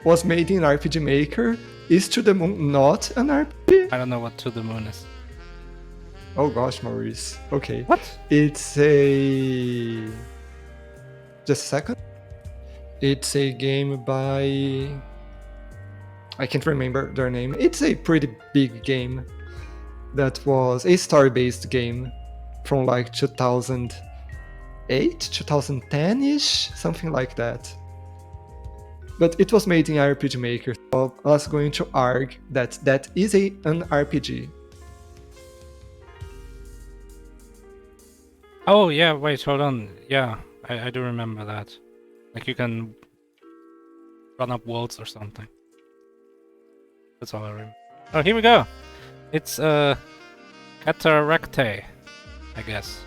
was made in RPG Maker. Is To the Moon not an RPG? I don't know what To the Moon is. Oh gosh, Maurice. Okay. What? It's a... Just a second. It's a game by... I can't remember their name. It's a pretty big game. That was a story-based game from like 2008, 2010-ish, something like that. But it was made in RPG Maker, so I was going to argue that that is an RPG. Oh yeah, wait, hold on. Yeah, I do remember that. Like you can run up walls or something. That's all I remember. Oh, here we go. It's Cataractae, I guess.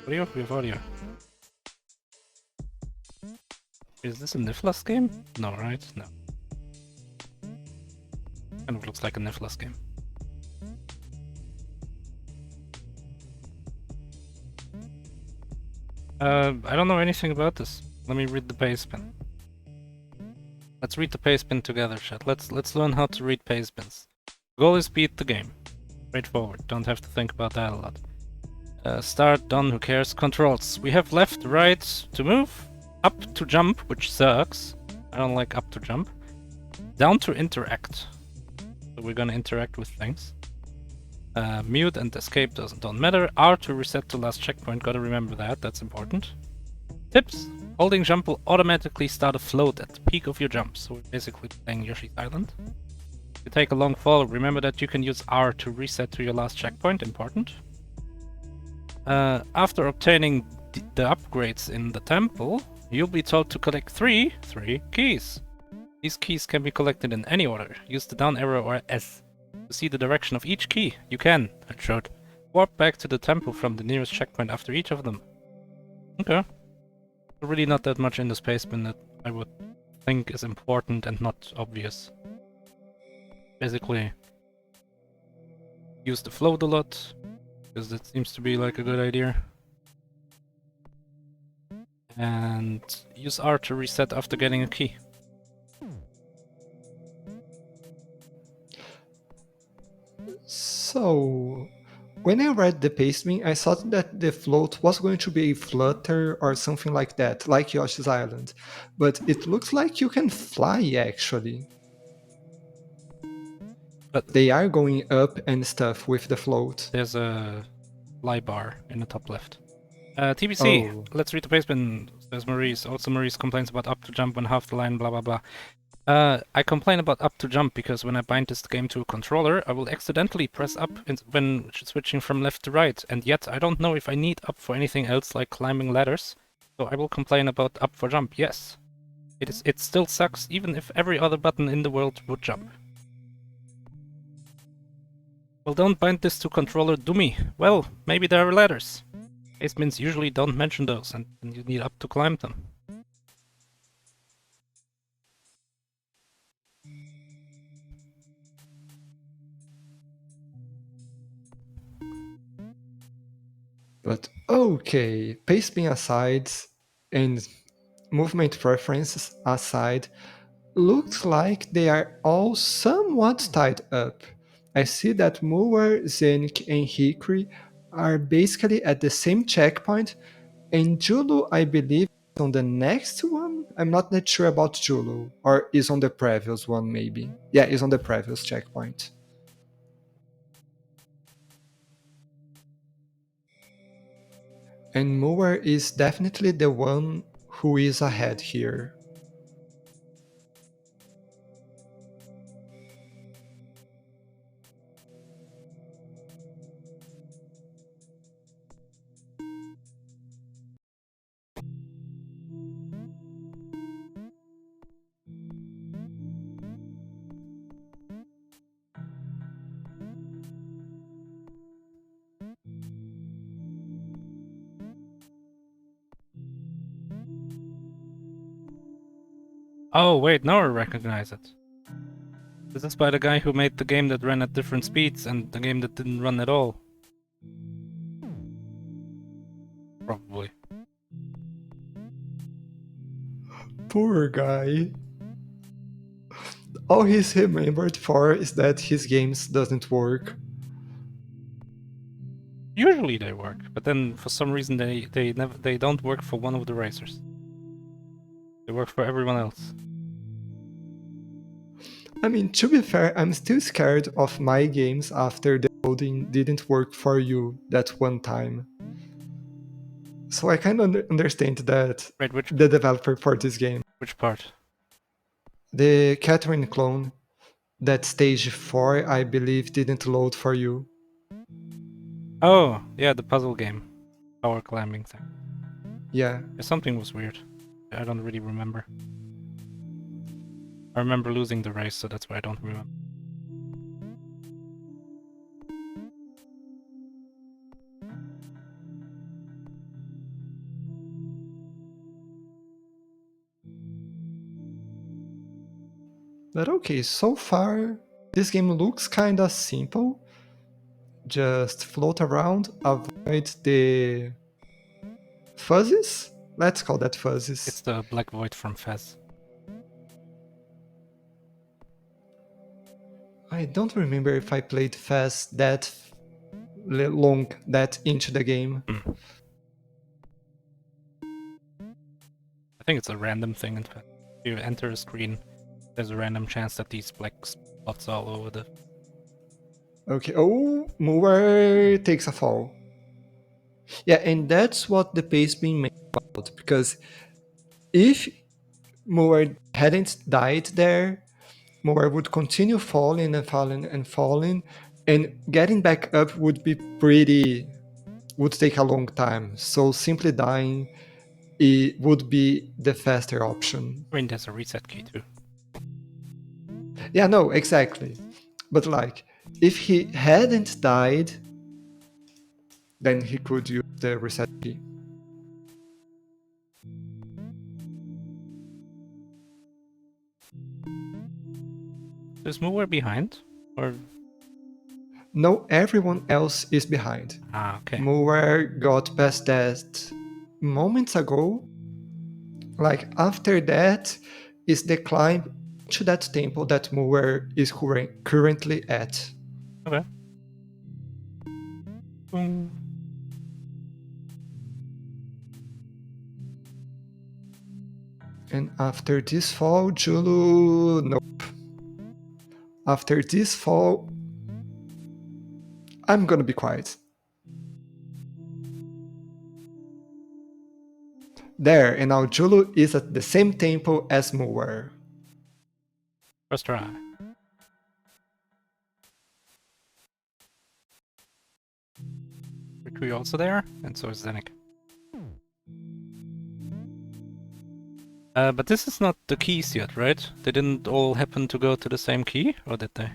Audio? We have audio. Is this a Niflas game? No, right? No. Kind of looks like a Niflas game. I don't know anything about this. Let me read the pastebin. Let's read the pastebin together, chat. Let's learn how to read pastebins. Goal is beat the game. Straightforward. Don't have to think about that a lot. Start, done, who cares? Controls. We have left, right to move, up to jump, which sucks. I don't like up to jump. Down to interact. So we're gonna interact with things. Mute and escape don't matter. R to reset to last checkpoint. Gotta remember that. That's important. Tips. Holding jump will automatically start a float at the peak of your jump. So we're basically playing Yoshi's Island. If you take a long fall, remember that you can use R to reset to your last checkpoint. Important. After obtaining the upgrades in the temple, you'll be told to collect three keys. These keys can be collected in any order. Use the down arrow or S. To see the direction of each key, you can, I showed, warp back to the temple from the nearest checkpoint after each of them. Okay. Really not that much in the pastebin that I would think is important and not obvious. Basically, use the float a lot, because that seems to be like a good idea. And use R to reset after getting a key. So, when I read the pastebin, I thought that the float was going to be a flutter or something like that, like Yoshi's Island. But it looks like you can fly, actually. But they are going up and stuff with the float. There's a fly bar in the top left. TBC, Let's read the pastebin, says Maurice. Also, Maurice complains about up to jump when half the line, blah blah blah. I complain about up to jump because when I bind this game to a controller, I will accidentally press up when switching from left to right, and yet I don't know if I need up for anything else like climbing ladders, so I will complain about up for jump, yes. It still sucks, even if every other button in the world would jump. Well, don't bind this to controller, dummy. Well, maybe there are ladders. Pastebins usually don't mention those, and you need up to climb them. But okay, pastebin aside and movement preferences aside, looks like they are all somewhat tied up. I see that Moore, Zenith, and Hikri are basically at the same checkpoint, and Julu, I believe, is on the next one? I'm not that sure about Julu, or is on the previous one maybe. Yeah, is on the previous checkpoint. And Moore is definitely the one who is ahead here. Oh wait, now I recognize it. This is by the guy who made the game that ran at different speeds and the game that didn't run at all. Probably. Poor guy. All he's remembered for is that his games doesn't work. Usually they work, but then for some reason they don't work for one of the racers. They work for everyone else. I mean, to be fair, I'm still scared of my games after the loading didn't work for you that one time. So I kind of understand that Wait, the developer for this game, which part? the Catherine clone, that stage 4, I believe, didn't load for you. Oh, yeah, the puzzle game. Power climbing thing. Yeah. Yeah, something was weird. I don't really remember. I remember losing the race, so that's why I don't remember. But okay, so far, this game looks kinda simple. Just float around, avoid the fuzzies? Let's call that It's fuzzies. the Black Void from Fez. I don't remember if I played fast that long, that into the game. I think it's a random thing in Fez. If you enter a screen, there's a random chance that these black spots all over the... Okay, oh, Moore takes a fall. Yeah, and that's what the pace being made about, because if Moore hadn't died there, Moore would continue falling and falling and falling, and getting back up would be would take a long time. So simply dying it would be the faster option. I mean, there's a reset key too. Yeah, no, exactly. But like, if he hadn't died, then he could use the reset key. Is Moore behind? Or... No, everyone else is behind. Ah, okay. Moore got past that moments ago. Like, after that is the climb to that temple that Moore is currently at. Okay. Boom. And after this fall, Julu... Nope. After this fall, I'm gonna be quiet. There, and now Julu is at the same temple as Moore. First try. Rikui also there, and so is Zenik. But this is not the keys yet, right? They didn't all happen to go to the same key, or did they?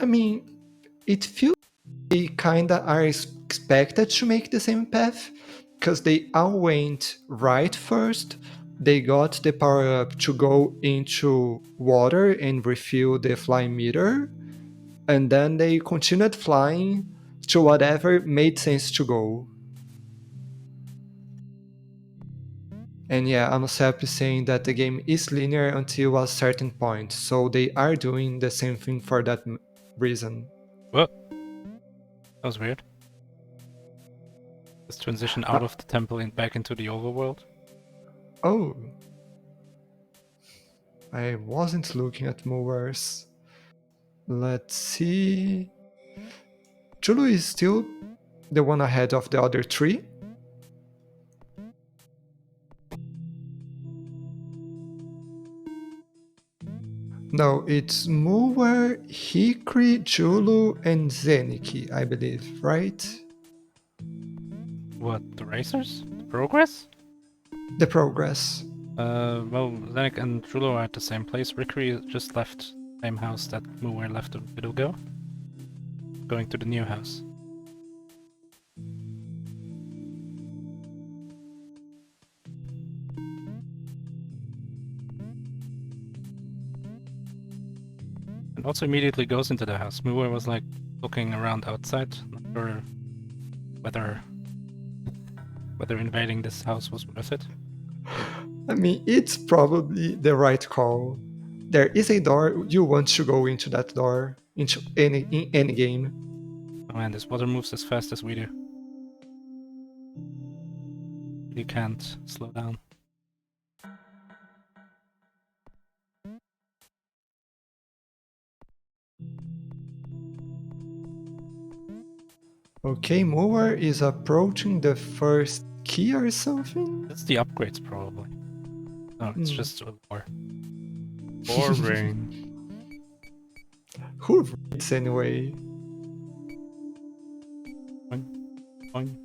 I mean, it feels they kinda are expected to make the same path, because they all went right first. They got the power up to go into water and refill the flying meter, and then they continued flying to whatever made sense to go. And yeah, Anosep is saying that the game is linear until a certain point, so they are doing the same thing for that reason. What? That was weird. This transition out of the temple and back into the overworld. Oh. I wasn't looking at movers. Let's see. Chulu is still the one ahead of the other three. No, it's Mover, Hikri, Julu, and Zeniki, I believe, right? What, the racers? The progress? The progress. Well, Zenik and Trulo are at the same place. Rikri just left the same house that Muwer left a bit ago. Going to the new house. And also immediately goes into the house. Muwer was like looking around outside, not sure whether invading this house was worth it. I mean, it's probably the right call. There is a door. You want to go into that door into any game. Oh man, this water moves as fast as we do. You can't slow down. Okay, Moore is approaching the first key or something. That's the upgrades probably. No, it's Hmm. just a war. Boring. Who reads anyway? Boing, boing,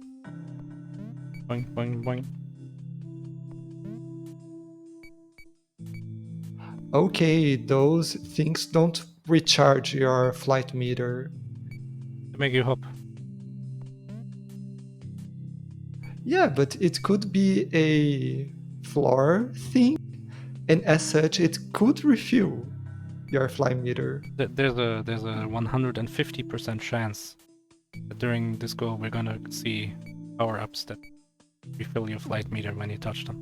boing, boing, boing. Okay, those things don't recharge your flight meter. They make you hop. Yeah, but it could be a floor thing, and as such, it could refuel your flight meter. There's a 150% chance that during this go we're gonna see power-ups that refill your flight meter when you touch them.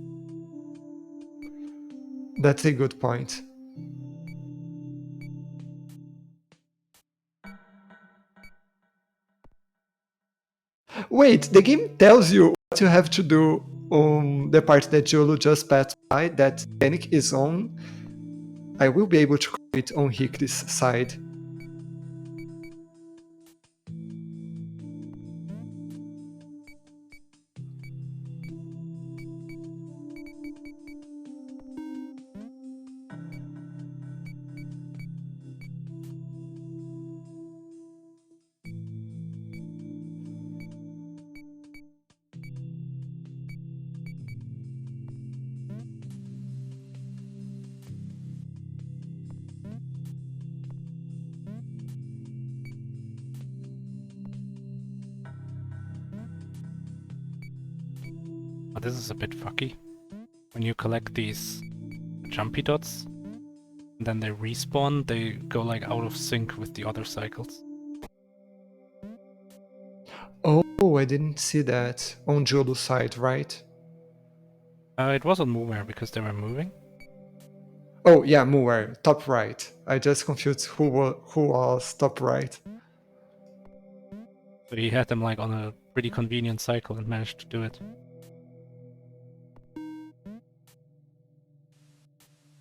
That's a good point. Wait, the game tells you what you have to do on the part that Jolo just passed by, that Panic is on. I will be able to call it on Hikri's side. But this is a bit fucky. When you collect these jumpy dots, and then they respawn, they go like out of sync with the other cycles. Oh, I didn't see that on Jolo's side, right? It was on Moonware because they were moving. Oh, yeah, Moore, top right. I just confused who was top right. So he had them like on a pretty convenient cycle and managed to do it.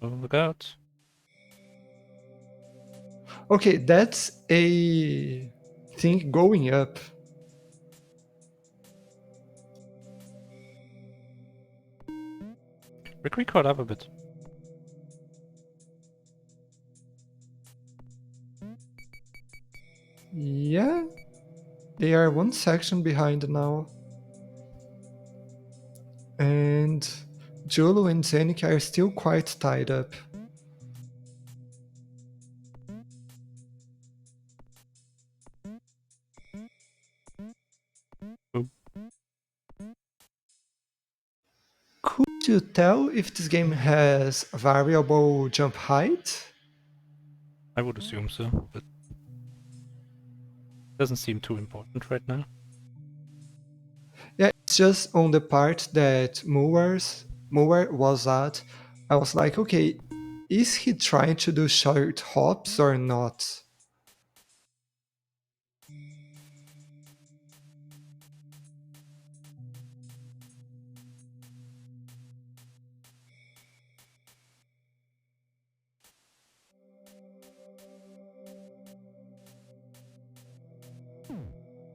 Oh, look out. Okay, that's a thing going up. Rick caught up a bit. Yeah, they are one section behind now. And Jolo and Zenik are still quite tied up. Boop. Could you tell if this game has variable jump height? I would assume so, but doesn't seem too important right now. Yeah, it's just on the part that Moore was at. I was like, okay, is he trying to do short hops or not?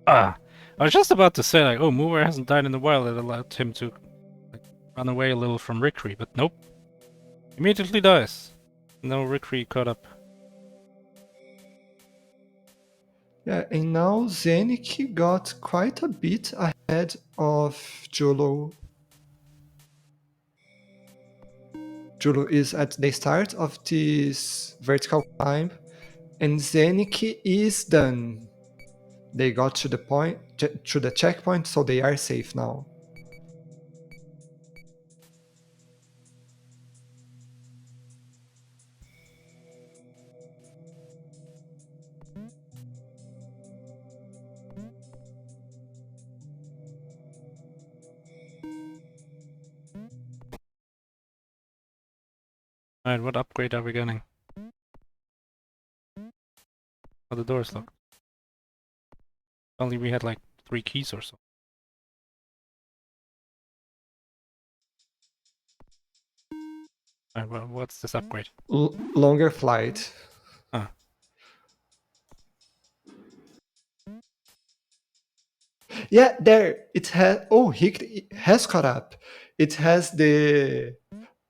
Ah! I was just about to say like, oh, Moonware hasn't died in a while, it allowed him to like run away a little from Rickery, but nope. Immediately dies. No Rickery caught up. Yeah, and now Zenik got quite a bit ahead of Jolo. Jolo is at the start of this vertical climb, and Zenik is done. They got to the point, to the checkpoint, so they are safe now. Alright, what upgrade are we getting? Oh, the door's locked. Only we had like 3 keys or so. Alright, well, what's this upgrade? Longer flight. Ah, Yeah, there it has. Oh, he has caught up. It has the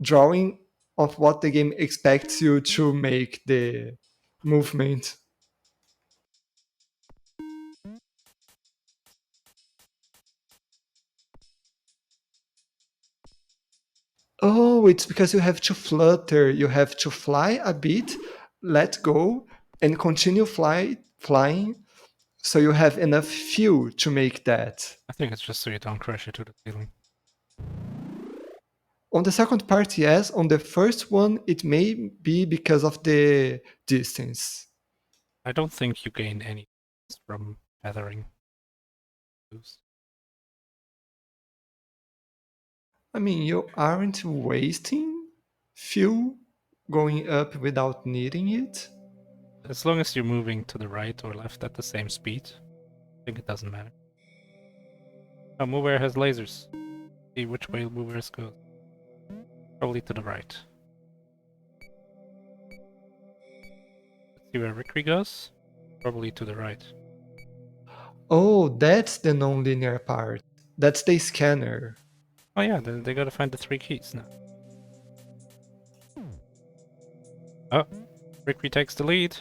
drawing of what the game expects you to make the movement. Oh, it's because you have to flutter. You have to fly a bit, let go, and continue flying. So you have enough fuel to make that. I think it's just so you don't crash into the ceiling. On the second part, yes. On the first one, it may be because of the distance. I don't think you gain any from feathering. Boost. I mean, you aren't wasting fuel going up without needing it. As long as you're moving to the right or left at the same speed, I think it doesn't matter. Oh, Mover has lasers. See which way Movers goes. Probably to the right. Let's see where Rickery goes. Probably to the right. Oh, that's the non-linear part. That's the scanner. Oh yeah, they gotta find the 3 keys now. Oh, Rickery takes the lead.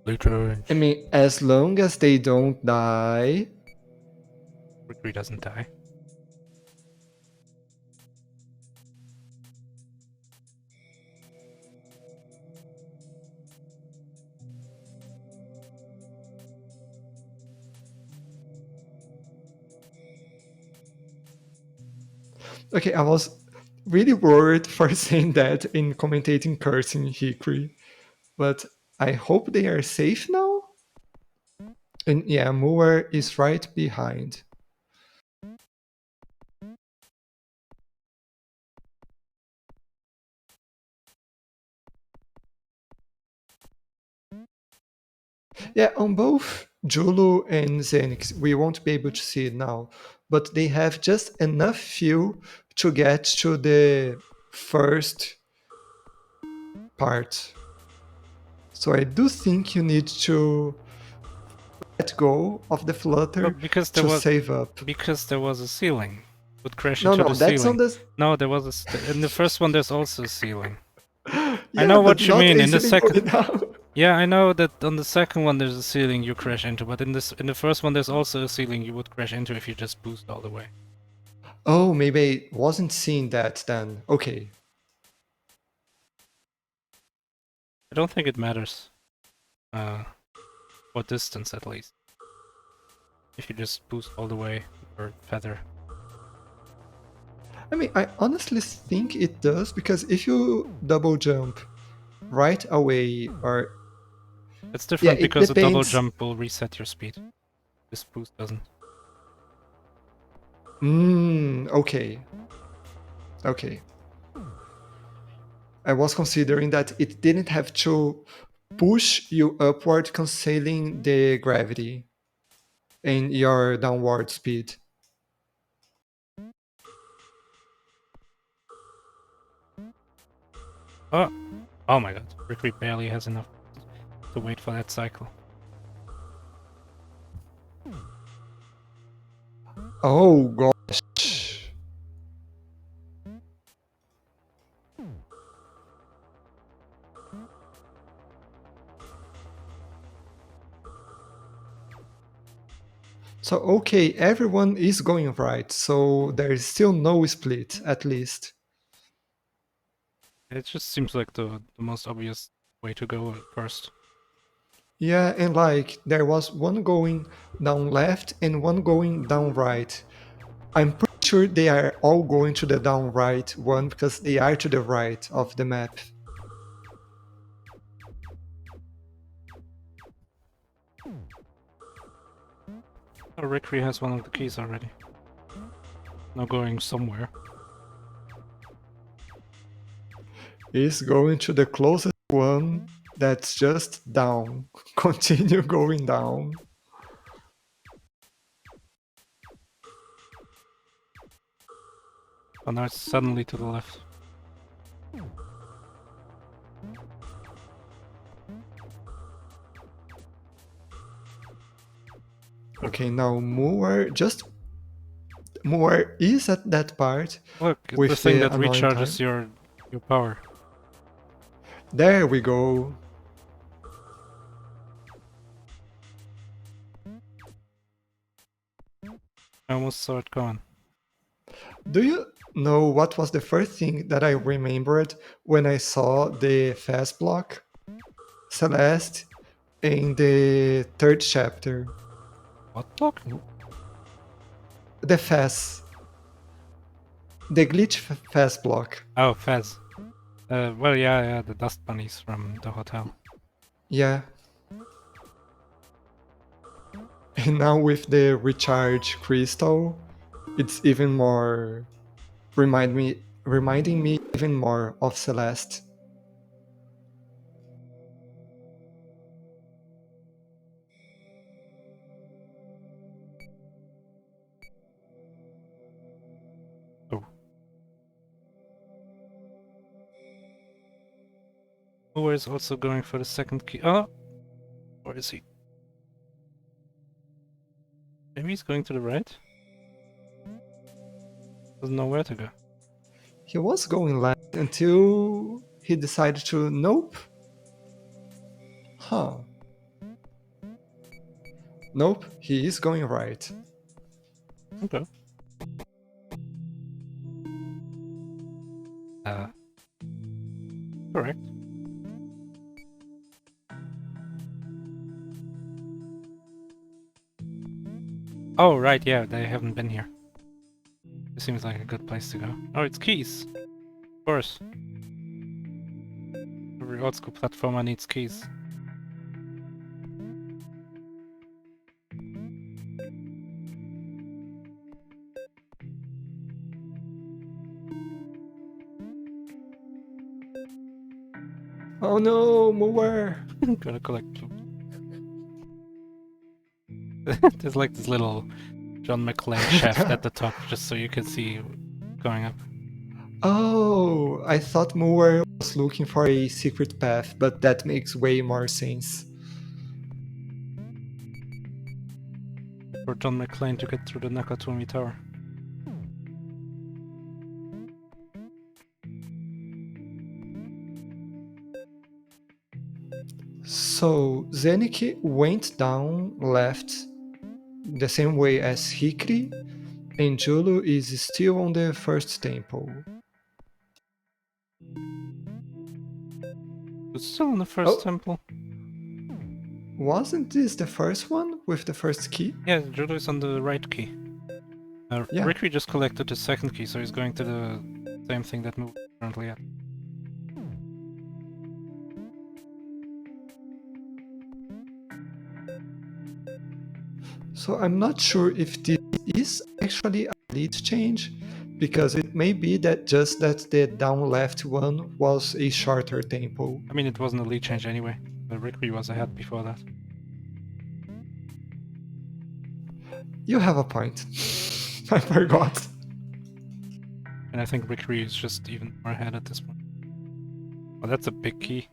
Later. I mean, as long as they don't die. Rickery doesn't die. Okay, I was really worried for saying that in commentating cursing Hickory, but I hope they are safe now. And yeah, Moore is right behind. Yeah, on both Julu and Xenix, we won't be able to see it now, but they have just enough fuel to get to the first part. So I do think you need to let go of the flutter But because to save up. there was a ceiling. Would crash No, into no, the that's on ceiling. the. No, there was in the first one there's also a ceiling. I Yeah, know but what you not mean. In the easily second going down. Yeah, I know that on the second one there's a ceiling you crash into, but in the first one there's also a ceiling you would crash into if you just boost all the way. Oh, maybe I wasn't seeing that then. Okay. I don't think it matters. What distance at least. If you just boost all the way or feather. I mean, I honestly think it does because if you double jump right away, or It's yeah, different it because a double depends. jump will reset your speed. This boost doesn't. Okay. Okay. I was considering that it didn't have to push you upward, canceling the gravity and your downward speed. Oh! Oh my god. Rickery barely has enough to wait for that cycle. Oh gosh. So okay, everyone is going right, so there is still no split, at least. It just seems like the most obvious way to go at first. Yeah, and like there was one going down left and one going down right. I'm pretty sure they are all going to the down right one because they are to the right of the map. Oh, Rickery has one of the keys already. Now going somewhere. Is going to the closest one. That's just down. Continue going down. Oh, now it's suddenly to the left. Okay, now more is at that part Look, it's the with thing the that annoying time. recharges your power. There we go. I almost saw it going. Do you know what was the first thing that I remembered when I saw the fast block? Celeste in the third chapter. What block? The fast. The glitch fast block. Oh, Fez. Well, yeah, the dust bunnies from the hotel. Yeah. And now with the recharge crystal, it's even more reminding me even more of Celeste. Oh. Who is also going for the second key? Oh! Where is he? Maybe he's going to the right? Doesn't know where to go. He was going left until he decided to nope. Huh. Nope, he is going right. Okay. Correct. Oh, right, yeah, they haven't been here. This seems like a good place to go. Oh, it's keys! Of course. Every old school platformer needs keys. Oh no, more! Gotta collect blue. There's like this little John McClane shaft at the top, just so you can see going up. Oh, I thought Moore was looking for a secret path, but that makes way more sense. For John McClane to get through the Nakatomi Tower. So Zeniki went down left the same way as Hikri, and Julu is still on the first temple. It's still in the first Oh, temple. wasn't this the first one with the first key? Yeah, Judo is on the right key. Yeah. Ricky just collected the second key, so he's going to the same thing that Move currently at. So I'm not sure if this is actually a lead change, because it may be that just that the down left one was a shorter tempo. I mean, it wasn't a lead change anyway. Ricky was ahead before that. You have a point. I forgot. And I think Ricky is just even more ahead at this point. Oh, that's a big key.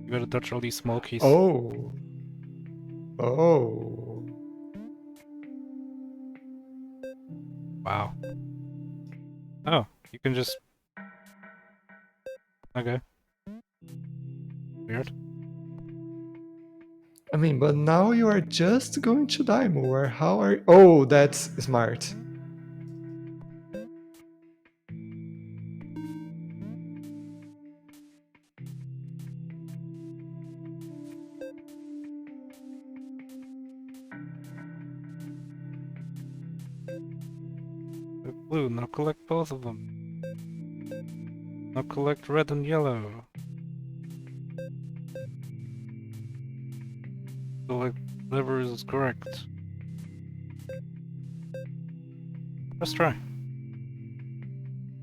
You gotta dodge all these small keys. Oh. Oh. Wow. Oh, you can just... Okay. Weird. I mean, but now you are just going to die more. How are... Oh, that's smart. Blue, now collect both of them. Now collect red and yellow. Select whatever is correct. Let's try.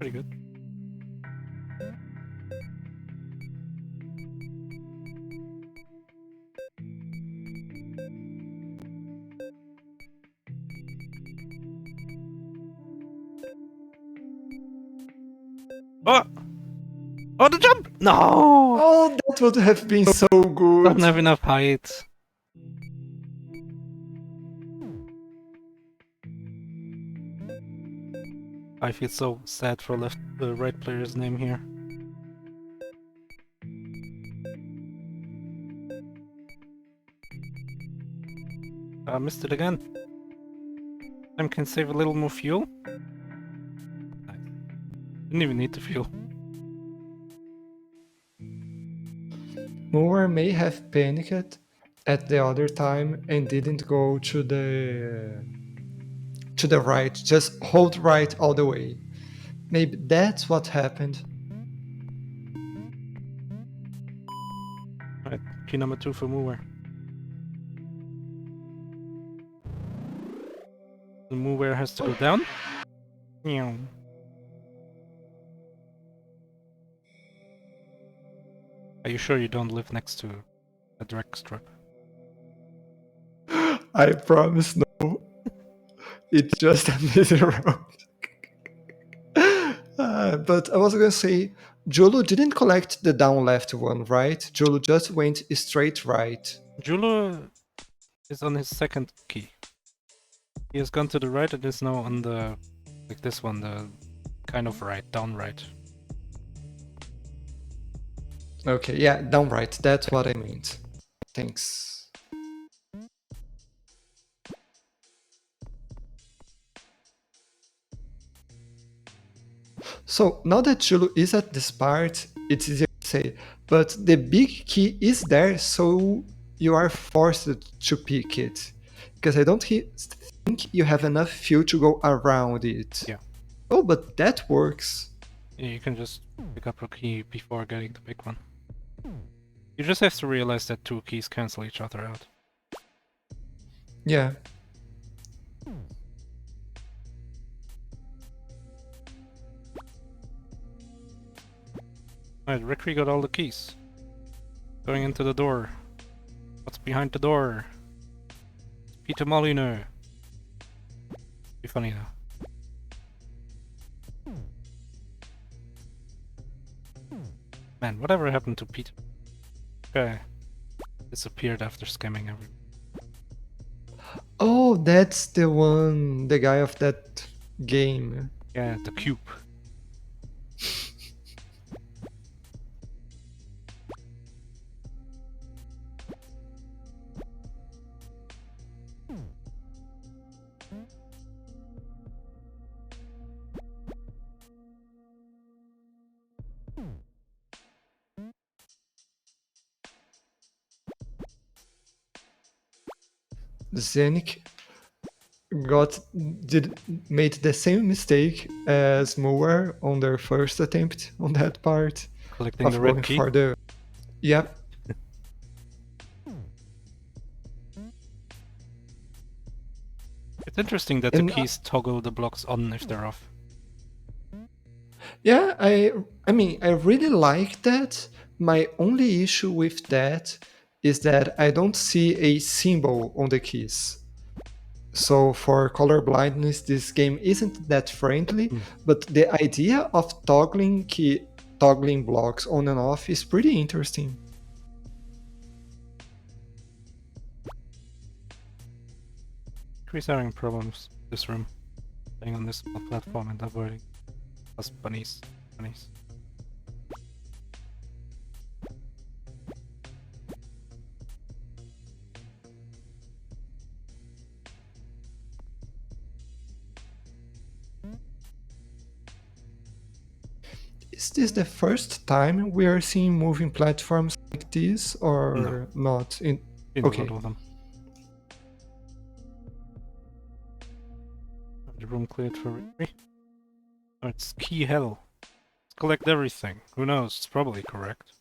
Pretty good. Oh! Oh, the jump! No! Oh, that would have been so good. Don't have enough height. I feel so sad for the right player's name here. I missed it again. Time can save a little more fuel. Nice. Didn't even need the fuel. Moore may have panicked at the other time and didn't go to the right. Just hold right all the way. Maybe that's what happened. Alright, key number 2 for Moore. The Moore has to go down. Meow. Are you sure you don't live next to a drag strip? I promise no. It's just a middle road. But I was gonna say, Jolo didn't collect the down left one, right? Jolo just went straight right. Julo is on his second key. He has gone to the right and is now on the... like this one, the kind of right, down right. Okay, yeah, down right. That's what I meant. Thanks. So now that Jolo is at this part, it's easier to say, but the big key is there, so you are forced to pick it. Because I don't think you have enough fuel to go around it. Yeah. Oh, but that works. Yeah, you can just pick up a key before getting the big one. You just have to realize that two keys cancel each other out. Yeah. Alright, Ricky got all the keys. Going into the door. What's behind the door? Peter Molyneux. Be funny though. Man, whatever happened to Peter? Okay. Disappeared after scamming everyone. Oh, that's the one, the guy of that game. Yeah, the cube. Zenik made the same mistake as Moore on their first attempt on that part. Collecting Of the going red key. for the... Yep. It's interesting that And the keys toggle the blocks on if they're off. yeah, I mean, I really like that. My only issue with that is that I don't see a symbol on the keys. So for color blindness, this game isn't that friendly, but the idea of toggling blocks on and off is pretty interesting. Chris having problems with this room. Staying on this small platform and avoiding us bunnies. Bunnies. Is this the first time we are seeing moving platforms like this, or not? In Okay. a lot of them. The room cleared for Ricky. Oh, it's key hell. Let's collect everything. Who knows? It's probably correct.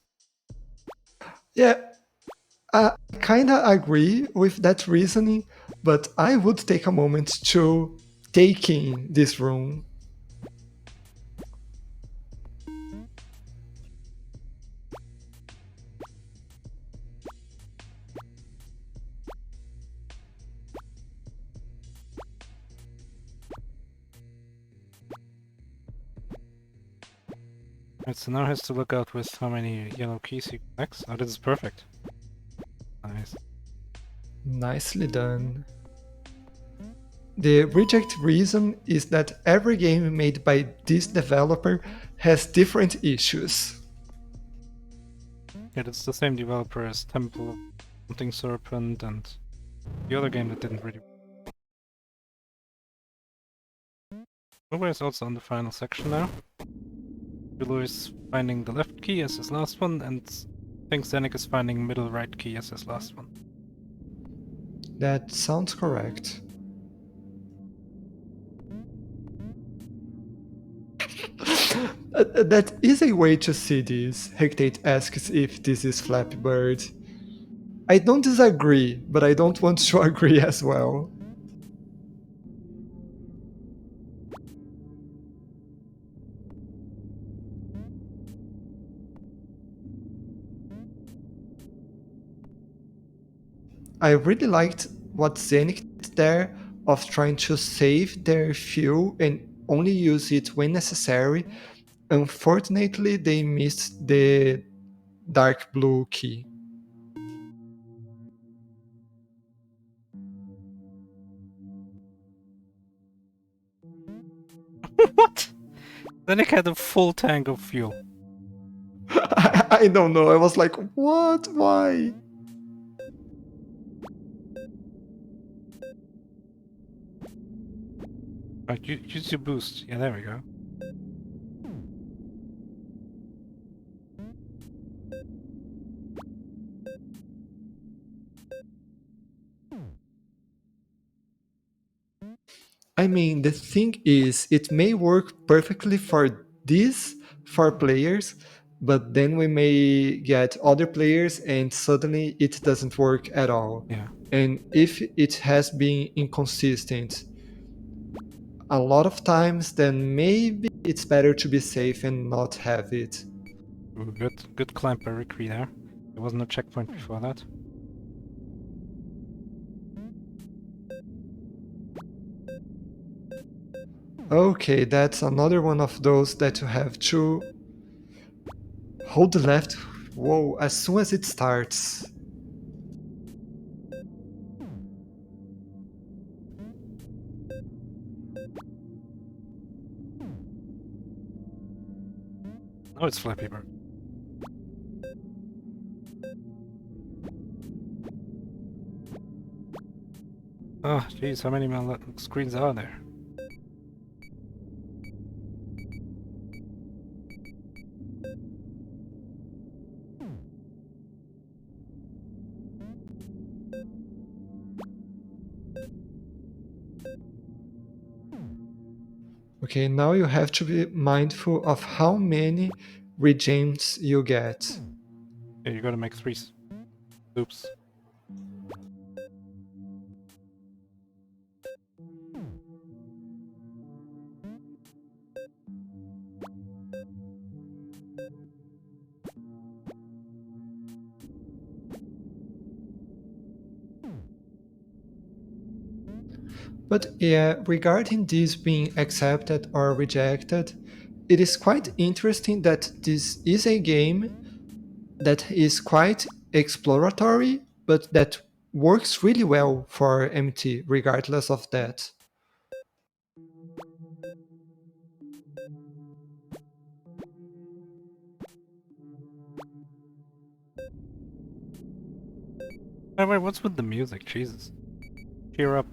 Yeah, I kinda agree with that reasoning, but I would take a moment to take in this room. Right, so now he has to look out with how many yellow keys he collects. Oh, this is perfect. Nice. Nicely done. The reject reason is that every game made by this developer has different issues. Yeah, it's the same developer as Temple of Something Serpent and the other game that didn't really. Uber is also on the final section now. Bulu is finding the left key as his last one, and I think Zenik is finding middle right key as his last one. That sounds correct. That is a way to see this. Hectate asks if this is Flappy Bird. I don't disagree, but I don't want to agree as well. I really liked what Zenith did there of trying to save their fuel and only use it when necessary. Unfortunately, they missed the dark blue key. What? Zenik had a full tank of fuel. I don't know. I was like, what? Why? Right, use your boost. Yeah, there we go. I mean, the thing is, it may work perfectly for these four players, but then we may get other players and suddenly it doesn't work at all. Yeah. And if it has been inconsistent a lot of times, then maybe it's better to be safe and not have it. Ooh, good climb by Rikri there. There wasn't a checkpoint before that. Okay, that's another one of those that you have to hold the left. Whoa, as soon as it starts. Oh, it's Flappy Bird. Oh, jeez, how many screens are there? Okay, now you have to be mindful of how many regems you get. Yeah, you gotta make 3 loops. But yeah, regarding this being accepted or rejected, it is quite interesting that this is a game that is quite exploratory, but that works really well for MT regardless of that. Wait, what's with the music? Jesus. Cheer up.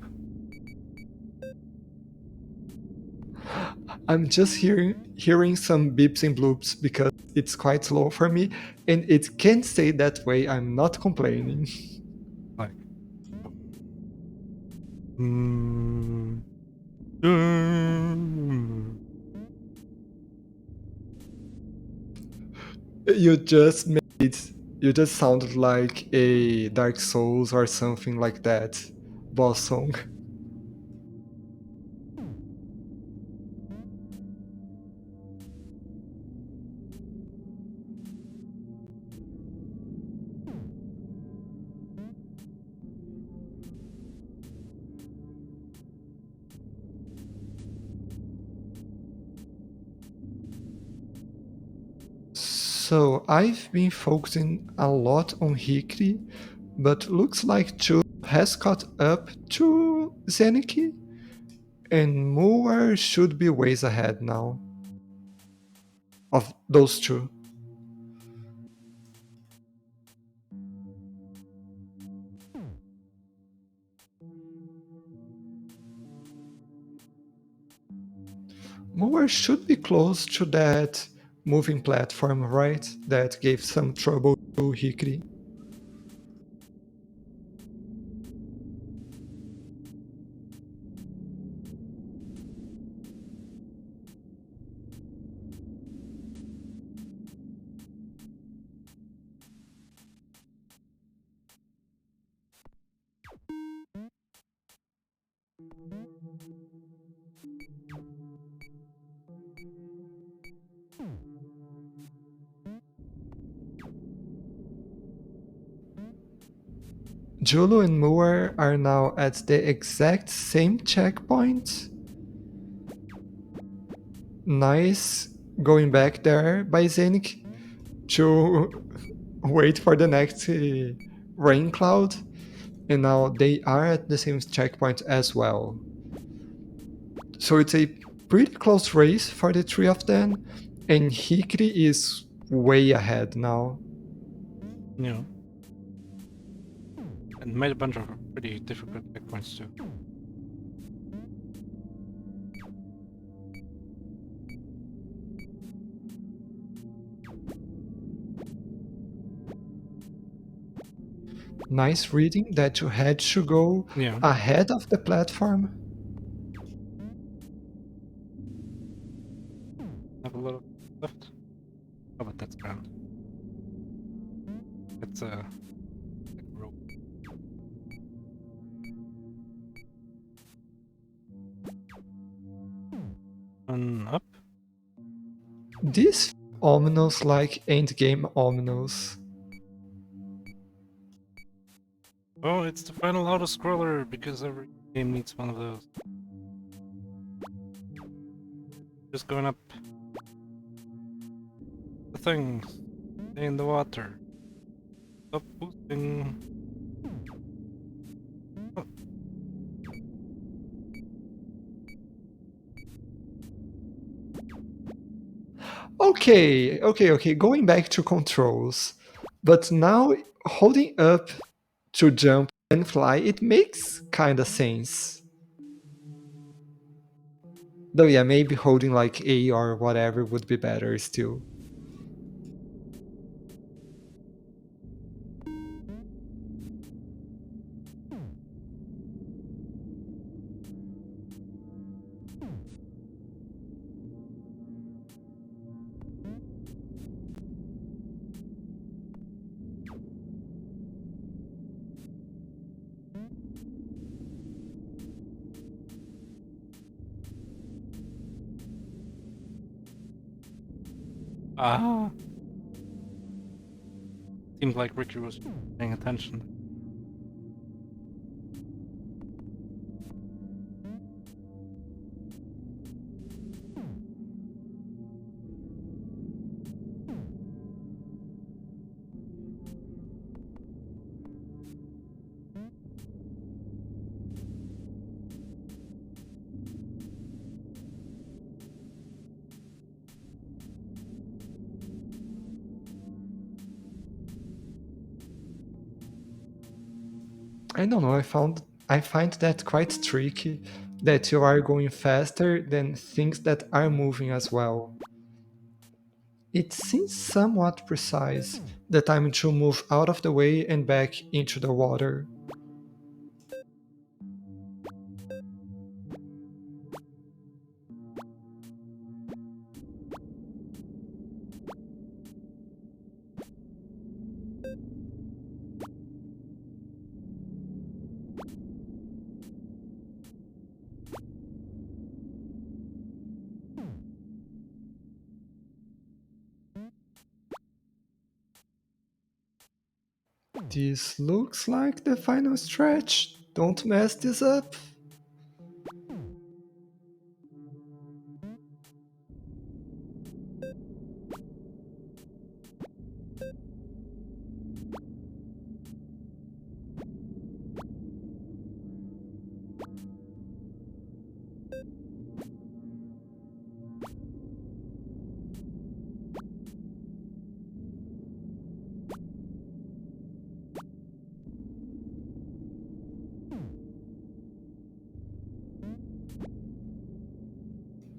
I'm just hearing some beeps and bloops because it's quite slow for me, and it can stay that way. I'm not complaining. Like. Mm, mm. You just made you just sounded like a Dark Souls or something like that boss song. So I've been focusing a lot on Hikri, but looks like Chu has caught up to Zeniki, and Moore should be ways ahead now of those two. Moore should be close to that moving platform, right? That gave some trouble to Hikri. Julu and Moore are now at the exact same checkpoint. Nice going back there by Zenith to wait for the next rain cloud. And now they are at the same checkpoint as well. So it's a pretty close race for the three of them, and Hikri is way ahead now. Yeah. And made a bunch of pretty difficult checkpoints too. Nice reading that you had to go Yeah. ahead of the platform. Have a lot of left. Oh, but that's ground. It's a rope. And up. This ominous like endgame ominous. Oh, it's the final auto scroller because every game needs one of those. Just going up the things. Stay in the water. Stop boosting. Oh, Okay. Going back to controls. But now holding up to jump and fly, it makes kinda sense. Though yeah, maybe holding like A or whatever would be better still. ah. Seemed like Ricky was paying attention. I don't know, I find that quite tricky that you are going faster than things that are moving as well. It seems somewhat precise, the time to move out of the way and back into the water. This looks like the final stretch. Don't mess this up.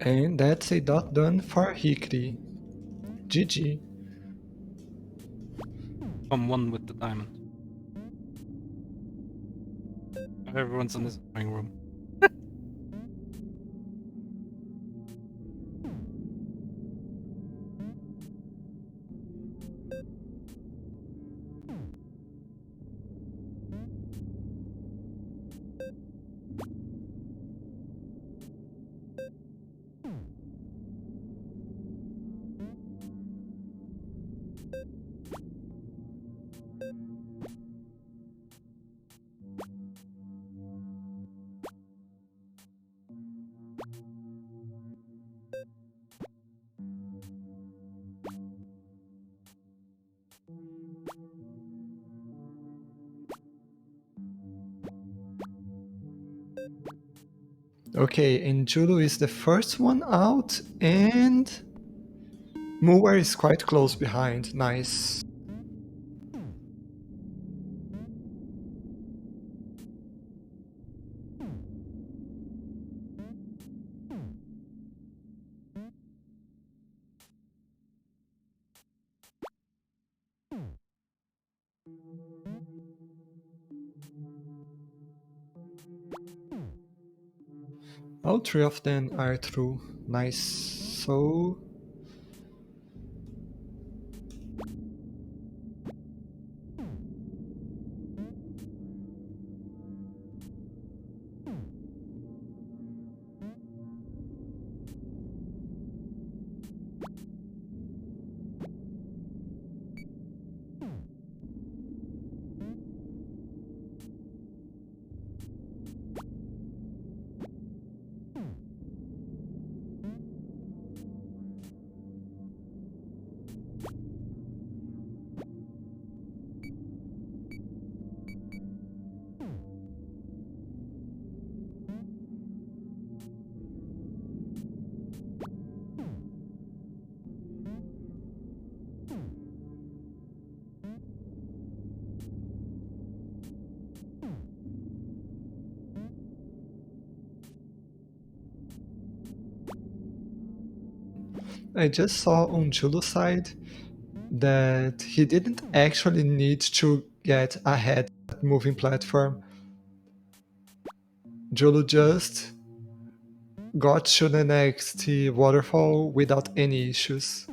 And that's a dot done for Hikri. GG. I'm one with the diamond. Everyone's in this drawing room. Okay, and Julu is the first one out, and Muar is quite close behind. Nice. All three of them are true. Nice. So, I just saw on Julu's side that he didn't actually need to get ahead of that moving platform. Julu just got to the next waterfall without any issues.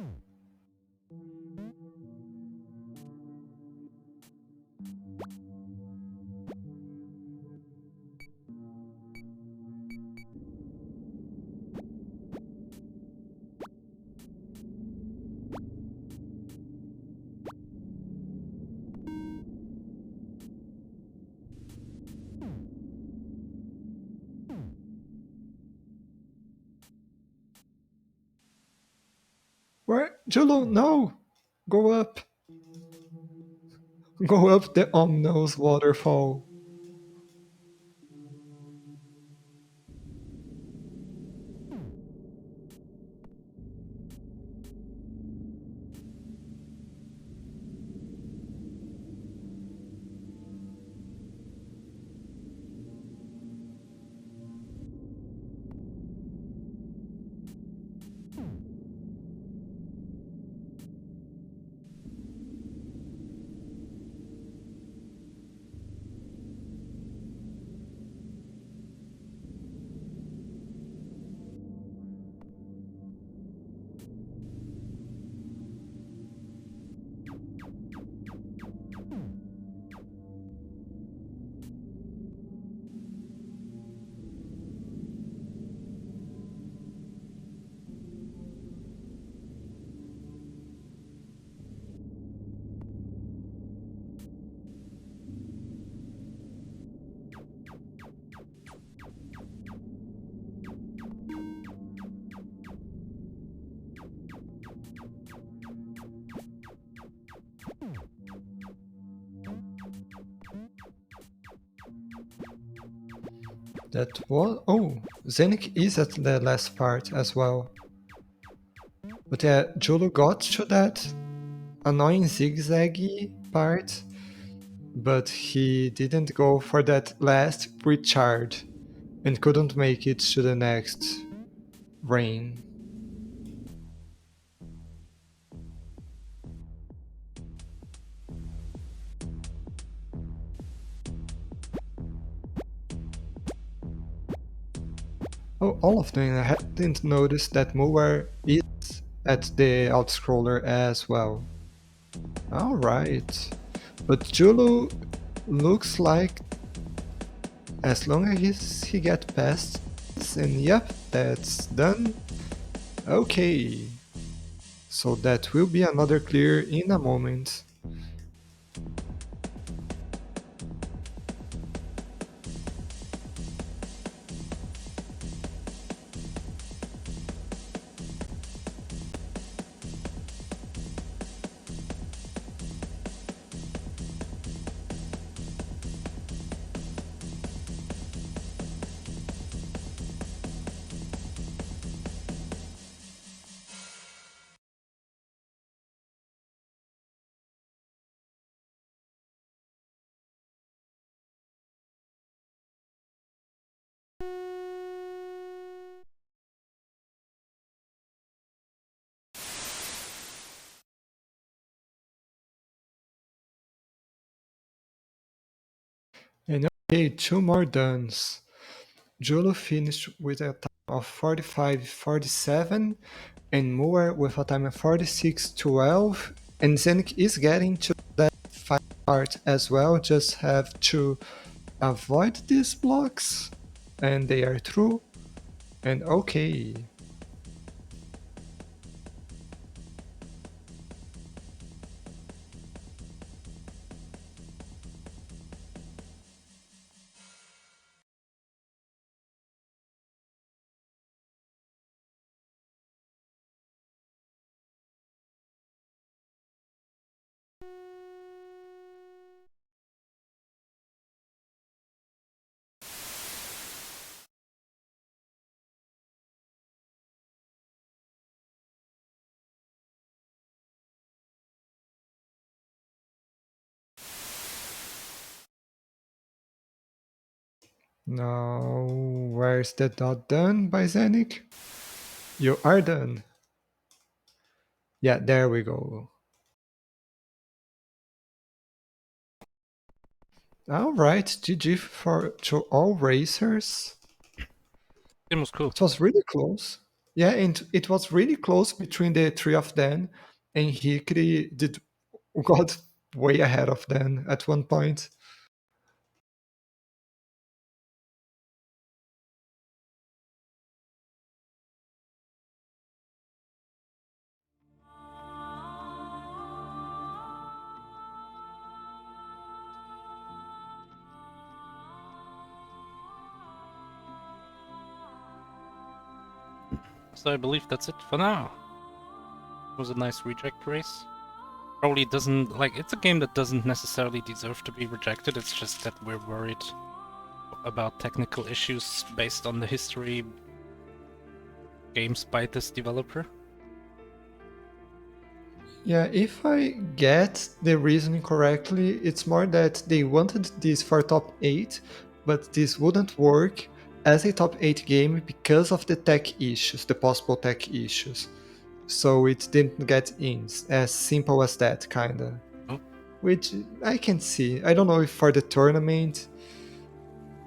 Where? Julu, no! Go up! Go up the ominous waterfall. That was. Oh, Zenik is at the last part as well. But yeah, Julu got to that annoying zigzaggy part, but he didn't go for that last recharge and couldn't make it to the next. Rain. Oh, all of them. I didn't notice that Moore is at the outscroller as well. Alright. But Julu looks like as long as he get past this, and yep, that's done. Okay. So that will be another clear in a moment. And okay, two more duns. Jolo finished with a time of 45:47, and Moore with a time of 46:12, and Zenit is getting to that final part as well, just have to avoid these blocks, and they are through, and okay. Now, where's the dot done by Zenik? You are done. Yeah, there we go. Alright, GG to all racers. It was cool. It was really close. Yeah, and it was really close between the three of them, and Hikri got way ahead of them at one point. So I believe that's it for now. It was a nice reject race. Probably doesn't, like, it's a game that doesn't necessarily deserve to be rejected, it's just that we're worried about technical issues based on the history games by this developer. Yeah, if I get the reasoning correctly, it's more that they wanted this for top 8, but this wouldn't work as a top 8 game because of the tech issues, the possible tech issues. So it didn't get in. As simple as that, kinda. Oh. Which I can see. I don't know if for the tournament.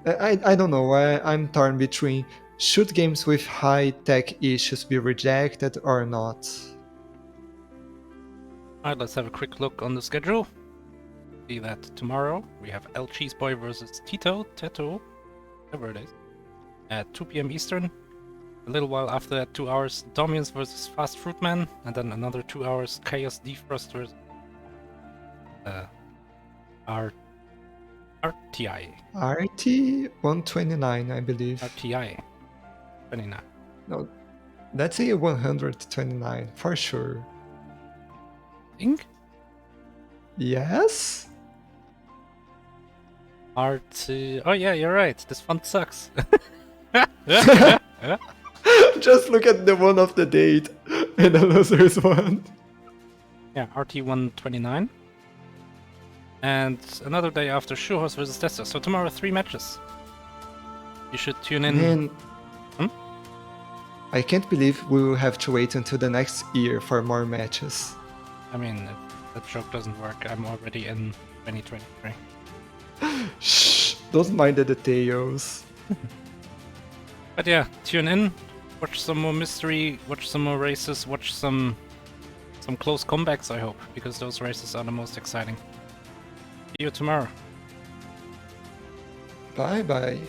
I don't know. I'm torn between should games with high tech issues be rejected or not. Alright, let's have a quick look on the schedule. See that tomorrow we have El Cheeseboy versus Teto, whatever it is, at 2 p.m. Eastern. A little while after that, 2 hours, Domians versus Fast Fruit Man, and then another 2 hours, Chaos Defrost versus RTI. RT 129, I believe. RTI 29. No, that's a 129 for sure. Think? Yes? RT. Oh yeah, you're right. This font sucks. Just look at the one of the date and the loser's one. Yeah, RT 129. And another day after Schuhorst versus Testa. So tomorrow 3 matches. You should tune in. Man, I can't believe we will have to wait until the next year for more matches. I mean, if that joke doesn't work, I'm already in 2023. Shh, don't mind the details. But yeah, tune in, watch some more mystery, watch some more races, watch some close comebacks, I hope, because those races are the most exciting. See you tomorrow. Bye bye.